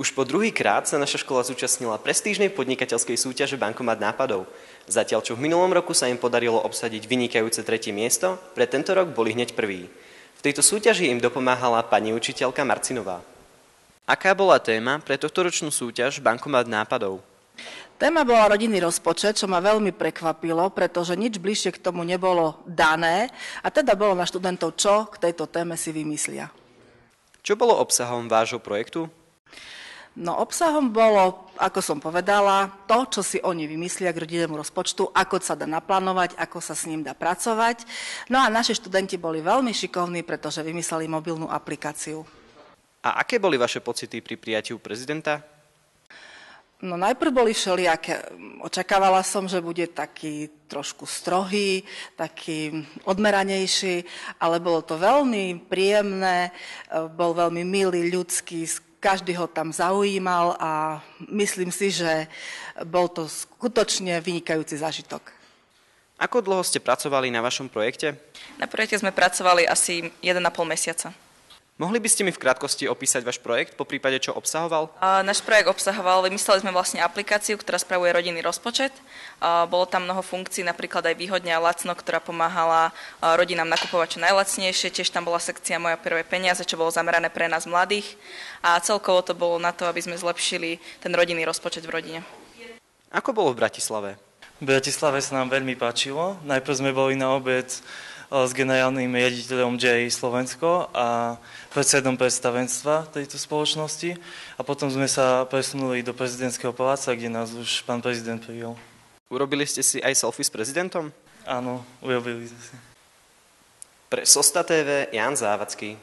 Už po druhýkrát sa naša škola zúčastnila prestížnej podnikateľskej súťaže Bankomat nápadov. Zatiaľ, čo v minulom roku sa im podarilo obsadiť vynikajúce 3. miesto, pre tento rok boli hneď prví. V tejto súťaži im dopomáhala pani učiteľka Marcinová. Aká bola téma pre tohtoročnú súťaž Bankomat nápadov? Téma bola rodinný rozpočet, čo ma veľmi prekvapilo, pretože nič bližšie k tomu nebolo dané a teda bolo na študentov, čo k tejto téme si vymyslia. Čo bolo obsahom vášho projektu? No obsahom bolo, ako som povedala, to, čo si oni vymyslia k rodinnému rozpočtu, ako sa dá naplánovať, ako sa s ním dá pracovať. No a naši študenti boli veľmi šikovní, pretože vymysleli mobilnú aplikáciu. A aké boli vaše pocity pri prijatiu prezidenta? No najprv boli všelijaké. Očakávala som, že bude taký trošku strohý, taký odmeranejší, ale bolo to veľmi príjemné, bol veľmi milý, ľudský, každý ho tam zaujímal a myslím si, že bol to skutočne vynikajúci zážitok. Ako dlho ste pracovali na vašom projekte? Na projekte sme pracovali asi 1,5 mesiaca. Mohli by ste mi v krátkosti opísať váš projekt, poprípade čo obsahoval? Náš projekt obsahoval, vymysleli sme vlastne aplikáciu, ktorá spravuje rodinný rozpočet. Bolo tam mnoho funkcií, napríklad aj Výhodne a Lacno, ktorá pomáhala rodinám nakupovať čo najlacnejšie. Tiež tam bola sekcia Moje prvé peniaze, čo bolo zamerané pre nás mladých. A celkovo to bolo na to, aby sme zlepšili ten rodinný rozpočet v rodine. Ako bolo v Bratislave? V Bratislave sa nám veľmi páčilo. Najprv sme boli na obed s generálnym riaditeľom J Slovensko a predsedom predstavenstva tejto spoločnosti a potom sme sa presunuli do prezidentského paláca, kde nás už pán prezident prijal. Urobili ste si aj selfie s prezidentom? Áno, urobili sme si. Pre Sosta TV Ján Závodský.